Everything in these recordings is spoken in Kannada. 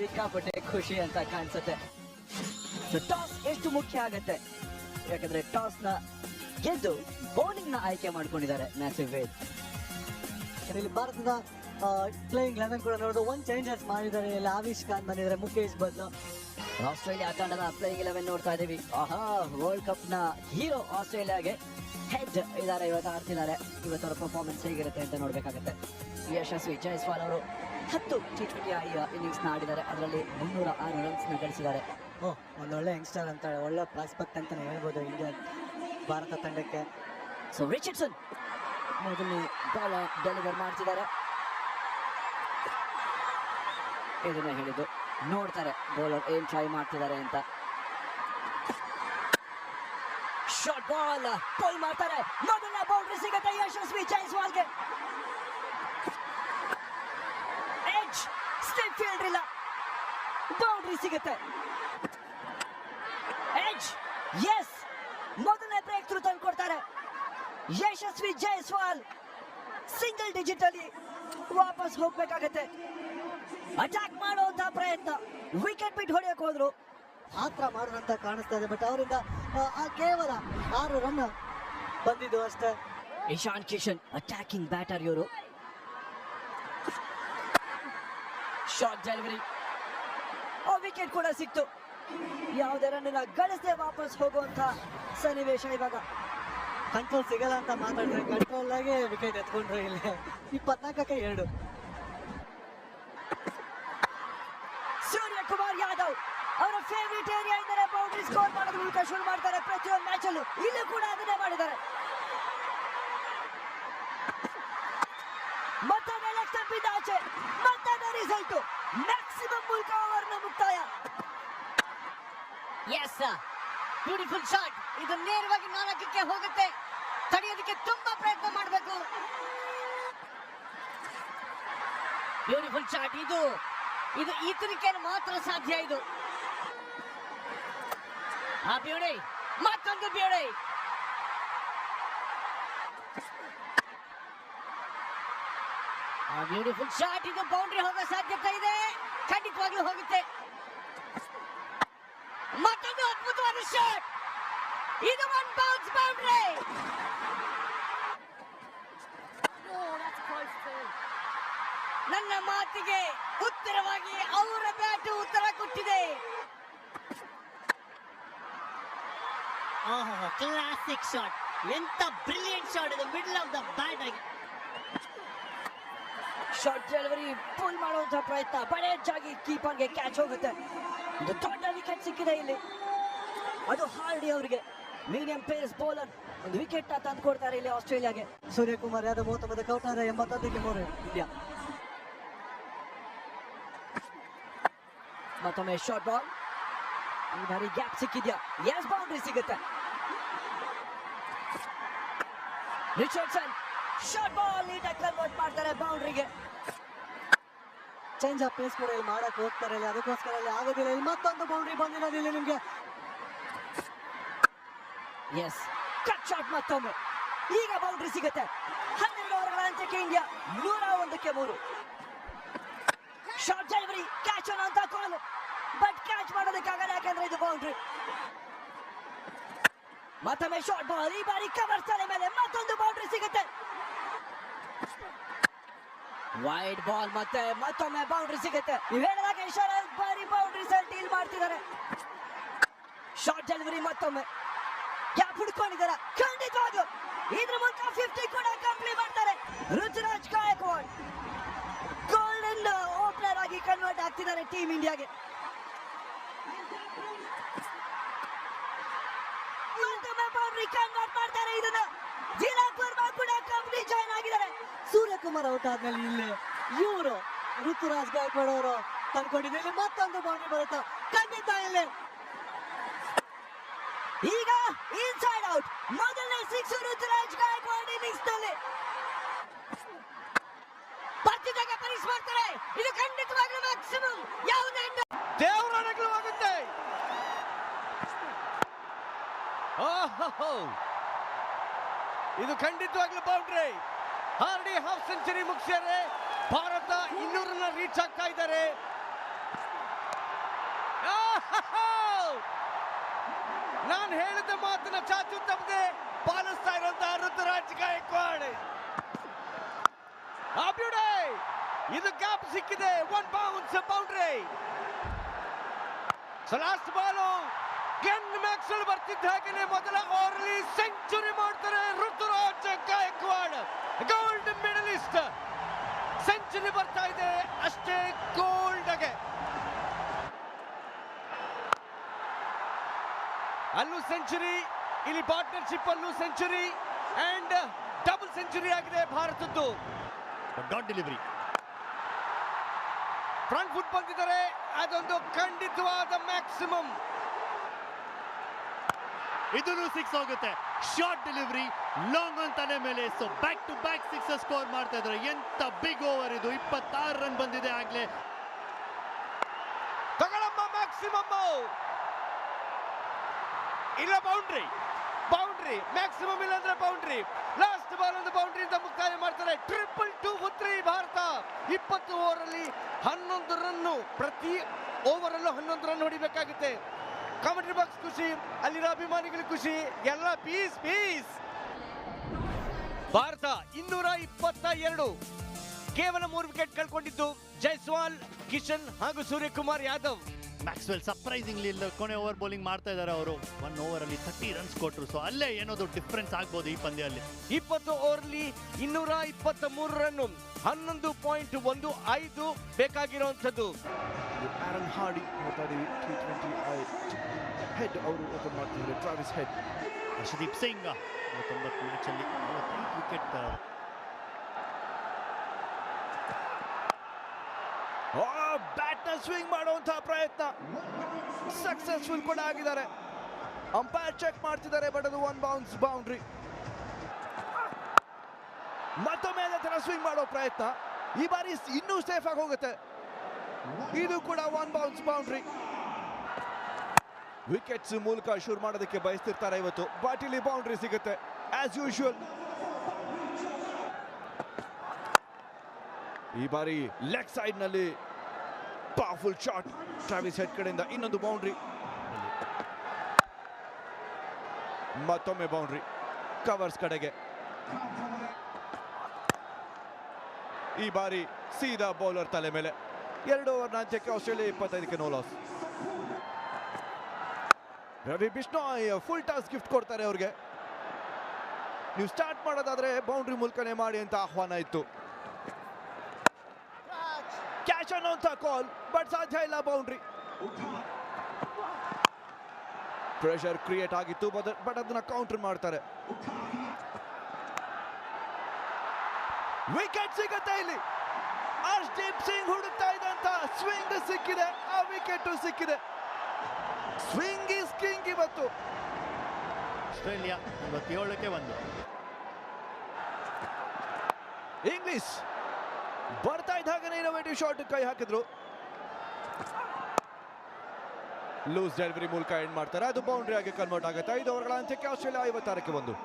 ಸಿಕ್ಕಾಪಟ್ಟೆ ಖುಷಿ ಅಂತ ಕಾಣಿಸುತ್ತೆ. ಟಾಸ್ ಎಷ್ಟು ಮುಖ್ಯ ಆಗತ್ತೆ, ಯಾಕಂದ್ರೆ ಟಾಸ್ ನ ಗೆದ್ದು ಬೌಲಿಂಗ್ ನ ಆಯ್ಕೆ ಮಾಡ್ಕೊಂಡಿದ್ದಾರೆ ನ್ಯಾಸಿರ್ ವೇದ್. ಇಲ್ಲಿ ಭಾರತದ ಪ್ಲೇಯಿಂಗ್ 11 ಕೂಡ ನೋಡಿದ್ರು ಒಂದು ಚೇಂಜಸ್ ಮಾಡಿದ್ದಾರೆ. ಇಲ್ಲಿ ಆವಿಷ್ ಖಾನ್ ಬಂದಿದ್ದಾರೆ ಮುಖೇಶ್ ಬದಲು. ಆಸ್ಟ್ರೇಲಿಯಾ ತಂಡದ ಪ್ಲೇಯಿಂಗ್ 11 ನೋಡ್ತಾ ಇದೀವಿ. ವರ್ಲ್ಡ್ ಕಪ್ ನ ಹೀರೋ ಆಸ್ಟ್ರೇಲಿಯಾಗೆ ಹೆಡ್ ಇದಾರೆ, ಇವತ್ತು ಆಡ್ತಿದ್ದಾರೆ. ಇವತ್ತವರ ಪರ್ಫಾರ್ಮೆನ್ಸ್ ಹೇಗಿರುತ್ತೆ ಅಂತ ನೋಡ್ಬೇಕಾಗತ್ತೆ. ಯಶಸ್ವಿ ಜೈಸ್ವಾಲ್ ಅವರು 10 T20 ಇನ್ನಿಂಗ್ಸ್ ನ ಆಡಿದ್ದಾರೆ, ಅದರಲ್ಲಿ 306 ರನ್ಸ್ ನ ಗಳಿಸಿದ್ದಾರೆ. ಒಂದೊಳ್ಳೆ ಯಂಗ್ಸ್ಟರ್ ಅಂತ, ಒಳ್ಳೆ ಪ್ರಾಸ್ಪೆಕ್ಟ್ ಅಂತಾನೆ ಹೇಳ್ಬೋದು ಇಂಡಿಯನ್ ಭಾರತ ತಂಡಕ್ಕೆ. ಸೊ ರಿಚರ್ಡ್ಸನ್ ಮೊದಲನೇ ಬಾಲ್ ಡೆಲಿವರ್ ಮಾಡ್ತಿದ್ದಾರೆ. ಇದನ್ನ ಹೇಳಿದ್ದು ನೋಡ್ತಾರೆ ಬೌಲರ್ ಏನ್ ಟ್ರೈ ಮಾಡ್ತಿದ್ದಾರೆ ಅಂತ. ಶಾರ್ಟ್ ಬಾಲ್ ಪುಲ್ ಮಾಡ್ತಾರೆ, ಮೊದಲನೇ ಬೌಂಡ್ರಿ ಸಿಗುತ್ತೆ ಯಶಸ್ವಿ ಜೈಸ್ವಾಲ್ಗೆ. ಎಡ್ಜ್ ಸ್ಟಿಕ್ ಫೀಲ್ಡರ್ ಇಲ್ಲ, ಬೌಂಡ್ರಿ ಸಿಗುತ್ತೆ. ಎಡ್ಜ್ ಎಸ್, ಮೊದಲನೇ ಬ್ರೇಕ್ ಥ್ರೂ ತಂದು ಕೊಡ್ತಾರೆ. ಯಶಸ್ವಿ ಜೈಸ್ವಾಲ್ ಸಿಂಗಲ್ ಡಿಜಿಟ್ ಅಲ್ಲಿ ವಾಪಸ್ ಹೋಗ್ಬೇಕಾಗತ್ತೆ. ಅಟ್ಯಾಕ್ ಮಾಡುವಂತ ಪ್ರಯತ್ನ, ವಿಕೆಟ್ ಬಿಟ್ ಹೊಡೆಯಕ್ಕೆ ಹೋದ್ರು, ಆತ್ರ ಮಾಡುವಂತ ಕಾಣಿಸ್ತಾ ಇದೆ. ಬಟ್ ಅವರಿಂದ ಕೇವಲ 6 ರನ್ ಬಂದಿದ್ದು ಅಷ್ಟೇ. ಇಶಾನ್ ಕಿಶನ್ ಅಟ್ಯಾಕಿಂಗ್ ಬ್ಯಾಟರ್ ಇವರು. ಶಾರ್ಟ್ ಡೆಲಿವರಿ, ವಿಕೆಟ್ ಕೂಡ ಸಿಕ್ತು. ಯಾವುದೇ ರನ್ ಗಳಿಸದೆ ವಾಪಸ್ ಹೋಗುವಂತ ಸನ್ನಿವೇಶ. ಇವಾಗ ಕಂಟ್ರೋಲ್ ಸಿಗಲ್ಲ ಅಂತ ಮಾತಾಡಿದ್ರೆ ಕಂಟ್ರೋಲ್ ಆಗಿ ವಿಕೆಟ್ ಎತ್ಕೊಂಡ್ರು. ಇಲ್ಲಿ 24ಕ್ಕೆ 2. ಸೂರ್ಯಕುಮಾರ್ ಯಾದವ್ ಅವರ ಫೇವರಿಟ್ ಏರಿಯಾ ಎಂದರೆ ಬೌಂಡ್ರಿ ಸ್ಕೋರ್ ಮಾಡೋದ್ರ ಮೂಲಕ ಶುರು ಮಾಡ್ತಾರೆ ಪ್ರತಿಯೊಂದು ಮ್ಯಾಚ್ ಅಲ್ಲೂ. ಇಲ್ಲೂ ಕೂಡ ಅದನ್ನೇ ಮಾಡಿದ್ದಾರೆ. ಮತ್ತೊಂದು ಲೆಗ್ ಸ್ಟಂಪಿಂದ ಆಚೆ, ಮತ್ತೊಂದು ರಿಸಲ್ಟ್, ಮ್ಯಾಕ್ಸಿಮಮ್ ಮೂಲಕ ಓವರ್ನ ಮುಕ್ತಾಯ. Yes, beautiful shot. ಇದು ನೇರವಾಗಿ 4ಕ್ಕೆ ಹೋಗುತ್ತೆ. ತಡೆಯೋದಕ್ಕೆ ತುಂಬಾ ಪ್ರಯತ್ನ ಮಾಡಬೇಕು. Beautiful shot. ಇದು ಈತನಿಗೆ ಮಾತ್ರ ಸಾಧ್ಯ. ಇದು ಆ ಬ್ಯೂಟಿ, ಮತ್ತೊಂದು ಬ್ಯೂಟಿ. Beautiful shot. ಇದು ಬೌಂಡ್ರಿ ಹೋಗೋ ಸಾಧ್ಯತೆ ಇದೆ, ಖಂಡಿತವಾಗ್ಲೂ ಹೋಗುತ್ತೆ. ಮತ್ತೊಂದು ಅದ್ಭುತವಾದ ಶಾಟ್. ಇದು ಒನ್ ಬೌನ್ಸ್ ಬೌಂಡ್ರಿ. ನನ್ನ ಮಾತಿಗೆ ಉತ್ತರವಾಗಿ ಅವರ ಬ್ಯಾಟ್ ಉತ್ತರ ಕೊಟ್ಟಿದೆ. Classic shot. ಎಂತ ಬ್ರಿಲಿಯಂಟ್ ಶಾಟ್ ಇದು, ಮಿಡಲ್ ಆಫ್ ದ ಬ್ಯಾಟ್ ಆಗಿ. ಶಾರ್ಟ್ ಡೆಲಿವರಿ ಪುಲ್ ಮಾಡುವಂತಹ ಪ್ರಯತ್ನ, ಬಡೇಜಾಗಿ ಕೀಪರ್ಗೆ ಕ್ಯಾಚ್ ಹೋಗುತ್ತೆ. ಒಂದು ದೊಡ್ಡ ವಿಕೆಟ್ ಸಿಕ್ಕಿದೆ ಇಲ್ಲಿ, ಅದು ಹಾರ್ಡಿ ಅವರಿಗೆ. ಮೀಡಿಯಂ ಪೇಸ್ ಬೌಲರ್ ಒಂದು ವಿಕೆಟ್ ತಂದು ಕೊಡ್ತಾರೆ ಇಲ್ಲಿ ಆಸ್ಟ್ರೇಲಿಯಾಗೆ. ಸೂರ್ಯಕುಮಾರ್ ಯಾದವ್ 39 ಔಟ್ ಆದ್ರೆ 81ಕ್ಕೆ 3 ಇಂಡಿಯಾ. ಮತ್ತೊಮ್ಮೆ ಶಾರ್ಟ್ ಬಾಲ್, ಈ ಬಾರಿ ಗ್ಯಾಪ್ ಸಿಕ್ಕಿದ್ಯಾ? ಎಸ್, ಬೌಂಡ್ರಿ ಸಿಗುತ್ತೆ. ರಿಚರ್ಡ್ಸನ್ ಶಾರ್ಟ್ ಬಾಲ್ ನೀಟಾಗಿ ಕನ್ವರ್ಟ್ ಮಾಡ್ತಾರೆ ಬೌಂಡ್ರಿಗೆ. ಚೇಂಜ್ ಆಫ್ ಪೇಸ್ ಕೂಡ ಇಲ್ಲಿ ಮಾಡಕ್ ಹೋಗ್ತಾರೆ, ಇಲ್ಲಿ ಅದಕ್ಕೋಸ್ಕರ ಇಲ್ಲಿ ಆಗೋದಿಲ್ಲ. ಇಲ್ಲಿ ಮತ್ತೊಂದು ಬೌಂಡ್ರಿ ಬಂದಿರೋದಿಲ್ಲ ನಿಮ್ಗೆ. ಎಸ್, ಕಟ್ ಶಾಟ್ ಮತ್ತೊಮ್ಮೆ. ಈಗ ಬೌಂಡ್ರಿ ಸಿಗುತ್ತೆ. 12 ಓವರ್ಗಳ ಅಂತ್ಯಕ್ಕೆ ಇಂಡಿಯಾ 101ಕ್ಕೆ 3. ಶಾರ್ಟ್ ಡೆಲಿವರಿ, ಕ್ಯಾಚ್ ಅನ್ನೋಂತ ಕಾಲ್, ಬಟ್ ಕ್ಯಾಚ್ ಮಾಡೋದಕ್ಕಾಗಲ್ಲ, ಯಾಕಂದ್ರೆ ಇದು ಬೌಂಡ್ರಿ. ಮತ್ತೊಮ್ಮೆ ಶಾರ್ಟ್ ಬಾಲ್, ಈ ಬಾರಿ ಕವರ್ ತಲೆ ಮೇಲೆ ಮತ್ತೊಂದು ಬೌಂಡ್ರಿ ಸಿಗುತ್ತೆ. ವೈಡ್ ಬಾಲ್, ಮತ್ತೊಮ್ಮೆ ಬೌಂಡ್ರಿ ಸಿಗುತ್ತೆ. ನೀವು ಹೇಳಿದಾಗ ಶರದ್ ಬಾರಿ ಬೌಂಡ್ರಿ ಡೀಲ್ ಮಾಡ್ತಿದ್ದಾರೆ. ಶಾರ್ಟ್ ಡೆಲಿವರಿ, ಮತ್ತೊಮ್ಮೆ ಕ್ಯಾಪ್ ಹುಡ್ಕೊಂಡಿದ್ದಾರೆ. ಖಂಡಿತವಾಗ್ಲು ಇದ್ರ ಮೂಲಕ 50 ಕೂಡ ಕಂಪ್ಲೀಟ್ ಮಾಡ್ತಾರೆ. ರುತುರಾಜ್ ಗಾಯಕ್ವಾಡ್ ಗೋಲ್ಡನ್ ಓಪನರ್ ಆಗಿ ಕನ್ವರ್ಟ್ ಆಗ್ತಿದ್ದಾರೆ ಟೀಮ್ ಇಂಡಿಯಾಗೆ. ಮತ್ತೊಮ್ಮೆ ಬೌಂಡ್ರಿ ಕನ್ವರ್ಟ್ ಮಾಡ್ತಾರೆ. ಇದನ್ನ ದಿಲಕ್ ವರ್ಮಾ ಕೂಡ ಕಂಪ್ನಿ ಜಾಯ್ನ್ ಆಗಿದ್ದಾರೆ. ಸೂರ್ಯಕುಮಾರ್ ಔಟ್ ಆದ್ಮೇಲೆ ಇಲ್ಲಿ ಇವರು ಋತುರಾಜ್ ಗಾಯಕ್ವಾಡ್ ಅವರು ತಂದ್ಕೊಂಡಿದ್ದಾರೆ. ಮತ್ತೊಂದು ಬೌಂಡ್ರಿ ಬರುತ್ತೆ ಖಂಡಿತ ಇಲ್ಲಿ. ಈಗ ಇನ್ಸೈಡ್ ಔಟ್, ಮೊದಲನೇ 6 ಋತುರಾಜ್ ಗಾಯಕ್ವಾಡ್ ಇನ್ನಿಂಗ್ಸ್ ನಲ್ಲಿ. ಬರ್ತಿದ್ದಾಗ ಪನಿಷ್ ಮಾಡ್ತಾರೆ. ಇದು ಖಂಡಿತವಾಗ್ಲೂ ಮ್ಯಾಕ್ಸಿಮಮ್ ಯಾವುದೇ ದೇವರಾಗುತ್ತೆ. ಇದು ಖಂಡಿತವಾಗ್ಲೂ ಬೌಂಡ್ರಿ. ಹಾರ್ಡಿ ಹಾಫ್ ಸೆಂಚುರಿ ಮುಗಿಸ್ಯಾರೆ. ಭಾರತ 200 ರನ್ ರೀಚ್ ಆಗ್ತಾ ಇದ್ದಾರೆ. ನಾನು ಹೇಳಿದ ಮಾತನ್ನ ಚಾಚು ತಪ್ಪದೆ ಪಾಲಿಸ್ತಾ ಇರುವಂತಹ ಋತುರಾಜ್ ಗಾಯಕ್ವಾಡ್. ಇದು ಗ್ಯಾಪ್ ಸಿಕ್ಕಿದೆ. 1 bounce boundary. Last ball Glenn Maxwell ಬರ್ತಿದ್ದ ಹಾಗೆಯೇ ಮೊದಲ ಓವರ್ಲಿ ಸೆಂಚುರಿ ಮಾಡ್ತಾರೆ Ruturaj Gaikwad. Gold medallist century ಬರ್ತಾ ಇದೆ ಅಷ್ಟೇ ಗೋಲ್ಡ್ಗೆ. ಅಲ್ಲೂ ಸೆಂಚುರಿ, ಇಲ್ಲಿ ಪಾರ್ಟ್ನರ್ಶಿಪ್ ಅಲ್ಲೂ ಸೆಂಚುರಿ ಅಂಡ್ ಡಬಲ್ ಸೆಂಚುರಿ ಆಗಿದೆ ಭಾರತದ್ದು. ಡಾಟ್ ಡೆಲಿವರಿ, ಫ್ರಂಟ್ ಫುಟ್ ಬಂದಿದ್ದಾರೆ, ಅದೊಂದು ಖಂಡಿತವಾದ ಮ್ಯಾಕ್ಸಿಮಮ್. ಇದೂ 6 ಹೋಗುತ್ತೆ. ಶಾರ್ಟ್ ಡೆಲಿವರಿ, ಲಾಂಗ್ ಆನ್ ತಲೆ ಮೇಲೆ. So back to back 6 score ಮಾಡ್ತಾ ಇದ್ದಾರೆ. ಎಂತ ಬಿಗ್ ಓವರ್ ಇದು. 26 ರನ್ ಬಂದಿದೆ ಆಗ್ಲೇ. ತಗೊಳಮ್ಮ ಮ್ಯಾಕ್ಸಿಮಮ್. ಇಲ್ಲ ಬೌಂಡ್ರಿ, ಬೌಂಡ್ರಿ ಮ್ಯಾಕ್ಸಿಮಮ್ ಇಲ್ಲ ಅಂದ್ರೆ ಬೌಂಡ್ರಿ. ಲಾಸ್ಟ್ ಬಾಲ್ ಒಂದು ಬೌಂಡ್ರಿಯಿಂದ ಮುಕ್ತಾಯ ಮಾಡ್ತಾರೆ. 2-2 ಭಾರತ. 20 ಓವರ್ ಅಲ್ಲಿ 11 ರನ್ನು, ಪ್ರತಿ ಓವರ್ ಅಲ್ಲೂ 11 ರನ್ ಹೊಡಿಬೇಕಾಗುತ್ತೆ. ಕಾಮೆಂಟ್ರಿ ಬಾಕ್ಸ್ ಖುಷಿ, ಅಲ್ಲಿರೋ ಅಭಿಮಾನಿಗಳು ಖುಷಿ, ಎಲ್ಲ ಪೀಸ್ ಪೀಸ್. ಭಾರತ 222, ಕೇವಲ 3 ವಿಕೆಟ್ ಕಳ್ಕೊಂಡಿದ್ದು ಜೈಸ್ವಾಲ್, ಕಿಶನ್ ಹಾಗೂ ಸೂರ್ಯಕುಮಾರ್ ಯಾದವ್. ಮ್ಯಾಕ್ಸ್ವೆಲ್ ಸರ್ಪ್ರೈಸಿಂಗ್ಲಿ ಇಲ್ಲ ಕೊನೆ ಓವರ್ ಬೌಲಿಂಗ್ ಮಾಡ್ತಾ ಇದ್ದಾರೆ ಅವರು. 1 ಓವರ್ ಅಲ್ಲಿ 30 ರನ್ಸ್ ಕೊಟ್ಟರು. ಸೊ ಅಲ್ಲೇ ಏನೋದು ಡಿಫ್ರೆನ್ಸ್ ಆಗ್ಬೋದು ಈ ಪಂದ್ಯದಲ್ಲಿ. 20 ಓವರ್ಲಿ 223 ರನ್ನು, 11.15 ಬೇಕಾಗಿರುವಂಥದ್ದು. ಆರನ್ ಹಾರ್ಡಿ ನೋಡ್ತಾ ಇದೀವಿ. T20 ಹೆಡ್ ಅವರು ಓಪನ್ ಮಾಡ್ತಿದ್ದಾರೆ. Travis head. Harshdeep Singh 90 match ಅಲ್ಲಿ 45 ವಿಕೆಟ್. ಬ್ಯಾಟ್ ನ ಸ್ವಿಂಗ್ ಮಾಡುವಂತಹ ಪ್ರಯತ್ನ ಸಕ್ಸಸ್ಫುಲ್ ಕೂಡ ಆಗಿದ್ದಾರೆ. ಅಂಪೈರ್ ಚೆಕ್ ಮಾಡ್ತಿದ್ದಾರೆ, ಬಟ್ ಅದು 1 ಬೌನ್ಸ್ ಬೌಂಡ್ರಿ. ಮತ್ತೊಮ್ಮೆ ಅದೇ ತರ ಸ್ವಿಂಗ್ ಮಾಡೋ ಪ್ರಯತ್ನ. ಈ ಬಾರಿ ಇನ್ನೂ ಸೇಫ್ ಆಗಿ ಹೋಗುತ್ತೆ. ಇದು ಕೂಡ 1 ಬೌನ್ಸ್ ಬೌಂಡ್ರಿ. ವಿಕೆಟ್ಸ್ ಮೂಲಕ ಶುರು ಮಾಡೋದಕ್ಕೆ ಬಯಸ್ತಿರ್ತಾರೆ ಇವತ್ತು, ಬಟ್ ಇಲ್ಲಿ ಬೌಂಡ್ರಿ ಸಿಗುತ್ತೆ ಆಸ್ ಯೂಶುವಲ್. ಈ ಬಾರಿ ಲೆಗ್ ಸೈಡ್ ನಲ್ಲಿ ಪವರ್ಫುಲ್ ಶಾಟ್ ಟ್ರಾವಿಸ್ ಹೆಡ್ ಕಡೆಯಿಂದ. ಇನ್ನೊಂದು ಬೌಂಡ್ರಿ, ಮತ್ತೊಮ್ಮೆ ಬೌಂಡ್ರಿ ಕವರ್ಸ್ ಕಡೆಗೆ. ಈ ಬಾರಿ ಸೀದಾ ಬೌಲರ್ ತಲೆ ಮೇಲೆ. 2 ಓವರ್ನ ಅಂತ್ಯಕ್ಕೆ ಆಸ್ಟ್ರೇಲಿಯಾ 25ಕ್ಕೆ no loss. Ravi Bishnoi full toss gift ಕೊಡ್ತಾರೆ ಅವ್ರಿಗೆ. ನೀವು ಸ್ಟಾರ್ಟ್ ಮಾಡೋದಾದ್ರೆ ಬೌಂಡ್ರಿ ಮೂಲಕನೇ ಮಾಡಿ ಅಂತ ಆಹ್ವಾನ ಇತ್ತು. ಕ್ಯಾಚ್ ಅನ್ನೋಂಥ ಕಾಲ್, ಬಟ್ ಸಾಧ್ಯ ಇಲ್ಲ ಬೌಂಡ್ರಿ. ಪ್ರೆಷರ್ ಕ್ರಿಯೇಟ್ ಆಗಿತ್ತು, ಬಟ್ ಅದನ್ನ ಕೌಂಟರ್ ಮಾಡ್ತಾರೆ. ವಿಕೆಟ್ ಸಿಗುತ್ತೆ ಇಲ್ಲಿ. ಹರ್ಷದೀಪ್ ಸಿಂಗ್ ಹುಡುಕ್ತಾ ಇದ್ದಂತ ಸ್ವಿಂಗ್ ಸಿಕ್ಕಿದೆ, ಆ ವಿಕೆಟ್ ಸಿಕ್ಕಿದೆ. ಸ್ವಿಂಗ್ ಈಸ್ ಕಿಂಗ್ ಇವತ್ತು. ಆಸ್ಟ್ರೇಲಿಯಾ 57ಕ್ಕೆ 1. ಇಂಗ್ಲಿಷ್ ಬರ್ತಾ ಇದ್ದ ಹಾಗೆ ಇನೋವೇಟಿವ್ ಶಾಟ್ ಕೈ ಹಾಕಿದ್ರು. ಲೂಸ್ ಡೆಲಿವರಿ ಮೂಲಕ ಎಂಡ್ ಮಾಡ್ತಾರೆ, ಅದು ಬೌಂಡ್ರಿ ಆಗಿ ಕನ್ವರ್ಟ್ ಆಗುತ್ತೆ. 5 ಓವರ್ಗಳ ಅಂತ್ಯಕ್ಕೆ ಆಸ್ಟ್ರೇಲಿಯಾ 56ಕ್ಕೆ 1.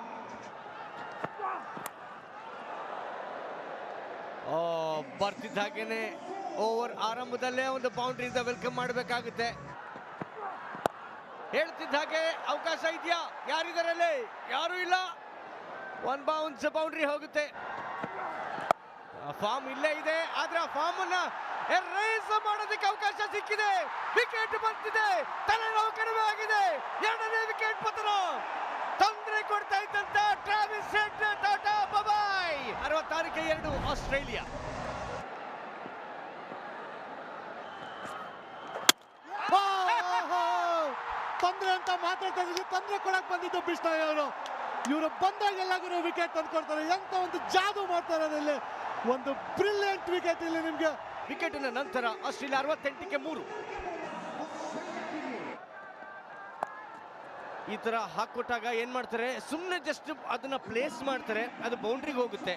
ಬರ್ತಿದ್ದ ಹಾಗೇನೆ ಓವರ್ ಆರಂಭದಲ್ಲೇ ಒಂದು ಬೌಂಡ್ರಿಯಿಂದ ವೆಲ್ಕಮ್ ಮಾಡಬೇಕಾಗುತ್ತೆ. ಹೇಳ್ತಿದ್ದ ಹಾಗೆ ಅವಕಾಶ ಇದೆಯಾ? ಯಾರಿದಾರಲ್ಲಿ? ಯಾರು ಇಲ್ಲ. 1 ಬೌನ್ಸ್ ಬೌಂಡ್ರಿ ಹೋಗುತ್ತೆ. ಫಾರ್ಮ್ ಇಲ್ಲೇ ಇದೆ, ಆದ್ರೆ ಆ ಫಾರ್ಮ್ ಅನ್ನ ರೇಸ್ ಮಾಡೋದಕ್ಕೆ ಅವಕಾಶ ಸಿಕ್ಕಿದೆ. ವಿಕೆಟ್ ಬರ್ತಿದೆ, ತಲೆನೋವು ಕಡಿಮೆ ಆಗಿದೆ. 2ನೇ ವಿಕೆಟ್ ಪತನ. ತೊಂದರೆ ಕೊಡ್ತಾ ಇದ್ದಂತ ಟ್ರಾವಿಸ್ ಹೆಡ್ ಟಾಟಾ ಬಾಯ್. 66ಕ್ಕೆ 2 ಆಸ್ಟ್ರೇಲಿಯಾ. ತೊಂದ್ರೆ ಅಂತ ಮಾತಾಡ್ತಾ ಇದ್ರು, ತೊಂದ್ರೆ ಕೊಡಕ್ ಬಂದಿದ್ದು ಬಿಷ್ಣೋಯ್ ಅವರು. ಇವರು ಬಂದಾಗೆಲ್ಲ ವಿಕೆಟ್ ತಂದ್ಕೊಡ್ತಾರೆ. ಎಂತ ಒಂದು ಜಾದು ಮಾಡ್ತಾರೆ ಅದಲ್ಲಿ. ಒಂದು ಬ್ರಿಲಿಯಂಟ್ ವಿಕೆಟ್ ಇಲ್ಲಿ ನಿಮ್ಗೆ. ವಿಕೆಟಿನ ನಂತರ ಆಸ್ಟ್ರೇಲಿಯಾ 68ಕ್ಕೆ 3. ಈ ತರ ಹಾಕೊಟ್ಟಾಗ ಏನ್ ಮಾಡ್ತಾರೆ, ಸುಮ್ಮನೆ ಜಸ್ಟ್ ಅದನ್ನ ಪ್ಲೇಸ್ ಮಾಡ್ತಾರೆ, ಅದು ಬೌಂಡ್ರಿಗೆ ಹೋಗುತ್ತೆ.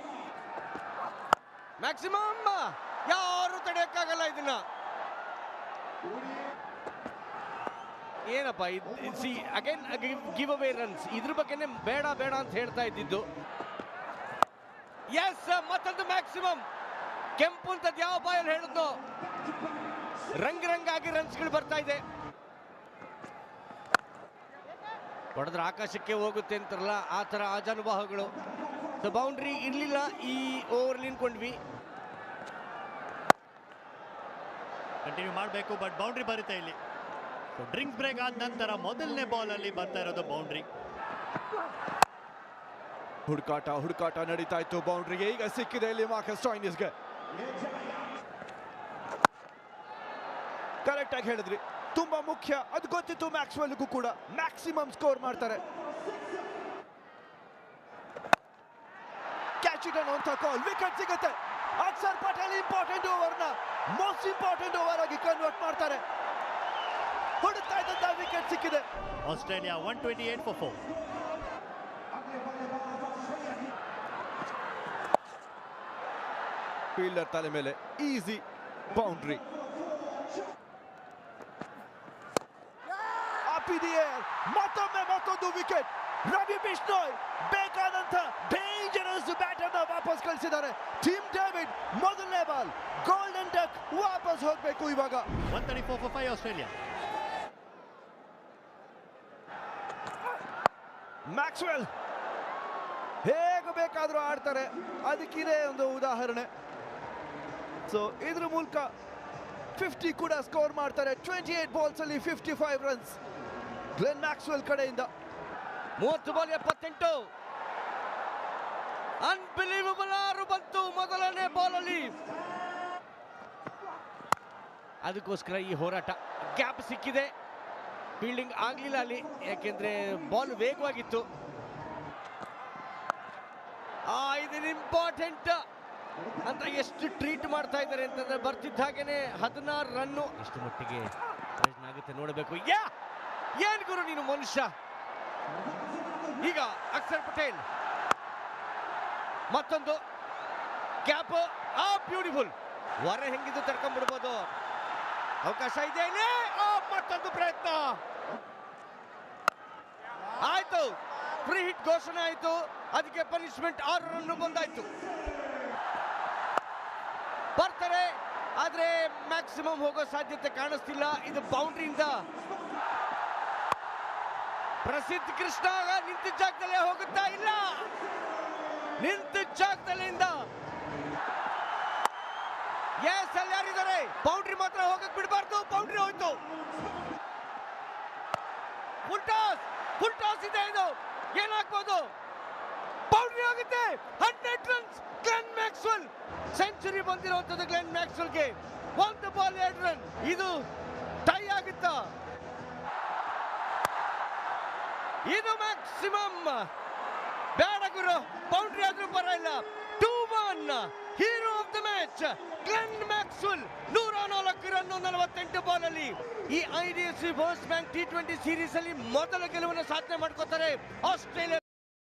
ಮ್ಯಾಕ್ಸಿಮಮ್ ಯಾರು ತಡೆಯಕ್ಕಾಗಲ್ಲ ಇದನ್ನ. ಏನಪ್ಪ see again give away runs. ಇದ್ರ ಬಗ್ಗೆನೆ ಬೇಡ ಬೇಡ ಅಂತ ಹೇಳ್ತಾ ಇದ್ದಿದ್ದು. ಎಸ್, ಮತ್ತೊಂದು ಮ್ಯಾಕ್ಸಿಮಮ್. ಕೆಂಪು ಅಂತ ಯಾವ ಬಾಯಲ್ಲಿ ಹೇಳಿದ್ನೋ, ರಂಗಾಗಿ ರನ್ಸ್ಗಳು ಬರ್ತಾ ಇದೆ. ಹೊಡೆದ್ರೆ ಆಕಾಶಕ್ಕೆ ಹೋಗುತ್ತೆ ಅಂತಾರಲ್ಲ ಆ ಥರ ಆಜಾನುಭಾವಗಳು. ಬೌಂಡ್ರಿ ಇರಲಿಲ್ಲ ಈ ಓವರ್ ನಿಂತ್ಕೊಂಡ್ವಿ. ಕಂಟಿನ್ಯೂ ಮಾಡಬೇಕು, ಬಟ್ ಬೌಂಡ್ರಿ ಬರುತ್ತೆ ಇಲ್ಲಿ. ಸೊ ಡ್ರಿಂಕ್ ಬ್ರೇಕ್ ಆದ ನಂತರ ಮೊದಲನೇ ಬಾಲ್ ಅಲ್ಲಿ ಬರ್ತಾ ಇರೋದು ಬೌಂಡ್ರಿ. ಹುಡುಕಾಟ ನಡೀತಾ ಇತ್ತು ಬೌಂಡ್ರಿಗೆ. ಈಗ ಸಿಕ್ಕಿದೆ ಇಲ್ಲಿ ಮಾರ್ಕಸ್ ಸ್ಟಾಯ್ನಿಸ್ಗೆ. ಕರೆಕ್ಟ್ ಆಗಿ ಹೇಳಿದ್ರಿ, ತುಂಬಾ ಮುಖ್ಯ. ಅದು ಗೊತ್ತಿತ್ತು ಮ್ಯಾಕ್ಸ್ವೆಲ್ಗೂ ಕೂಡ. ಮ್ಯಾಕ್ಸಿಮಮ್ ಸ್ಕೋರ್ ಮಾಡ್ತಾರೆ. ಕ್ಯಾಚ್ ಇಟ್ ಅನ್ನುವಂಥ ಕಾಲ್. ವಿಕೆಟ್ ಸಿಗುತ್ತೆ. ಅಕ್ಷರ್ ಪಟೇಲ್ ಇಂಪಾರ್ಟೆಂಟ್ ಓವರ್ನ ಮೋಸ್ಟ್ ಇಂಪಾರ್ಟೆಂಟ್ ಓವರ್ ಆಗಿ ಕನ್ವರ್ಟ್ ಮಾಡ್ತಾರೆ. ಹೊಡುತ್ತಾ ಇದ್ದಂತ ವಿಕೆಟ್ ಸಿಕ್ಕಿದೆ. Australia 128 for 4. ಫೀಲ್ಡರ್ ತಲೆ ಮೇಲೆ ಈಸಿ ಬೌಂಡ್ರಿ. ಮತ್ತೊಂದು ವಿಕೆಟ್. ರವಿ ಬಿಷ್ಣೋಯ್ ಬೇಕಾದಂತ ಡೇಂಜರಸ್ ಬ್ಯಾಟ್ ಅನ್ನ ವಾಪಸ್ ಕಳಿಸಿದ್ದಾರೆ. ಟಿಮ್ ಡೇವಿಡ್ ಮೊದಲನೇ ಬಾಲ್ ಗೋಲ್ಡನ್ ಡಕ್ ವಾಪಸ್ ಹೋಗ್ಬೇಕು ಇವಾಗ. 134 for 5 ಆಸ್ಟ್ರೇಲಿಯಾ. ಮ್ಯಾಕ್ಸ್ವೆಲ್ ಹೇಗೆ ಬೇಕಾದ್ರೂ ಆಡ್ತಾರೆ, ಅದಕ್ಕಿದೆ ಒಂದು ಉದಾಹರಣೆ. ಸೊ ಇದ್ರ ಮೂಲಕ 50 ಕೂಡ ಸ್ಕೋರ್ ಮಾಡ್ತಾರೆ. 28 ಬಾಲ್ಸ್ ಅಲ್ಲಿ 55 ರನ್ಸ್ ಗ್ಲೆನ್ ಮ್ಯಾಕ್ಸ್ವೆಲ್ ಕಡೆಯಿಂದ. 30 ಬಾಲ್ 78. ಅನ್ಬಿಲೀವಬಲ್ 6 ಬಂತು ಮೊದಲನೇ ಬಾಲ್ ಅಲ್ಲಿ. ಅದಕ್ಕೋಸ್ಕರ ಈ ಹೋರಾಟ. ಗ್ಯಾಪ್ ಸಿಕ್ಕಿದೆ, ಫೀಲ್ಡಿಂಗ್ ಆಗ್ಲಿಲ್ಲ ಅಲ್ಲಿ, ಯಾಕೆಂದ್ರೆ ಬಾಲ್ ವೇಗವಾಗಿತ್ತು. ಇದು ಇಂಪಾರ್ಟೆಂಟ್ ಅಂತ ಎಷ್ಟು ಟ್ರೀಟ್ ಮಾಡ್ತಾ ಇದ್ದಾರೆ ಅಂತಂದ್ರೆ ಬರ್ತಿದ್ದ ಹಾಗೇನೆ 16 ರನ್ನು. ಎಷ್ಟು ಮಟ್ಟಿಗೆ ಪ್ರಯೋಜನ ಆಗುತ್ತೆ ನೋಡಬೇಕು. ಏನ್ ಗುರು ನೀನು ಮನುಷ್ಯ. ಈಗ ಅಕ್ಷರ್ ಪಟೇಲ್ ಮತ್ತೊಂದು ಕ್ಯಾಪ್. ಬ್ಯೂಟಿಫುಲ್. ಹೊರ ಹೆಂಗಿದ್ದು ತಡ್ಕೊಂಡ್ಬಿಡ್ಬೋದು. ಅವಕಾಶ ಇದೆ ಇಲ್ಲಿ. ಮತ್ತೊಂದು ಪ್ರಯತ್ನ ಆಯ್ತು. ಫ್ರೀ ಹಿಟ್ ಘೋಷಣೆ ಆಯ್ತು. ಅದಕ್ಕೆ ಪನಿಷ್ಮೆಂಟ್ 6 ರನ್ ಬಂದಾಯ್ತು. ಬರ್ತಾರೆ, ಆದ್ರೆ ಮ್ಯಾಕ್ಸಿಮಮ್ ಹೋಗೋ ಸಾಧ್ಯತೆ ಕಾಣಿಸ್ತಿಲ್ಲ. ಇದು ಬೌಂಡ್ರಿಯಿಂದ ಪ್ರಸಿದ್ಧ ಕೃಷ್ಣ ನಿಂತ ಜಾಗದಲ್ಲೇ ಹೋಗುತ್ತಾ ಇಲ್ಲ. ನಿಂತ ಜಾಗದಲ್ಲಿಂದ ಎಸ್ ಅಲ್ಲಿ ಯಾರಿದ್ದಾರೆ. ಬೌಂಡ್ರಿ ಮಾತ್ರ ಹೋಗಕ್ ಬಿಡಬಾರ್ದು. ಬೌಂಡ್ರಿ ಹೋಯ್ತು. ಫುಲ್ ಟಾಸ್ ಇದೆ. ಇದು ಏನಾಗ್ಬೋದು. ಬೌಂಡ್ರಿ ಆಗುತ್ತೆ. 100 ರನ್ಸ್ ಗ್ಲೆನ್ ಮ್ಯಾಕ್ಸ್ವೆಲ್. ಸೆಂಚುರಿ ಬಂದಿರುವಂತದ್ದು ಗ್ಲೆನ್ ಮ್ಯಾಕ್ಸ್ವೆಲ್ಗೆ. 1 ಬಾಲ್ 2 ರನ್. ಇದು ಟೈ ಆಗುತ್ತಾ. ಇದು ಮ್ಯಾಕ್ಸಿಮಮ್. ಬೇಡ ಗುರು, ಬೌಂಡ್ರಿ ಆದ್ರೂ ಪರವಾಗಿಲ್ಲ. 2-1 hero of the match Glenn Maxwell. 104 run 48 ball ಅಲ್ಲಿ ಈ IDFC first bank T20 series ಅಲ್ಲಿ ಮೊದಲ ಗೆಲುವನ್ನು ಸಾಧನೆ ಮಾಡ್ಕೋತಾರೆ. ಆಸ್ಟ್ರೇಲಿಯಾ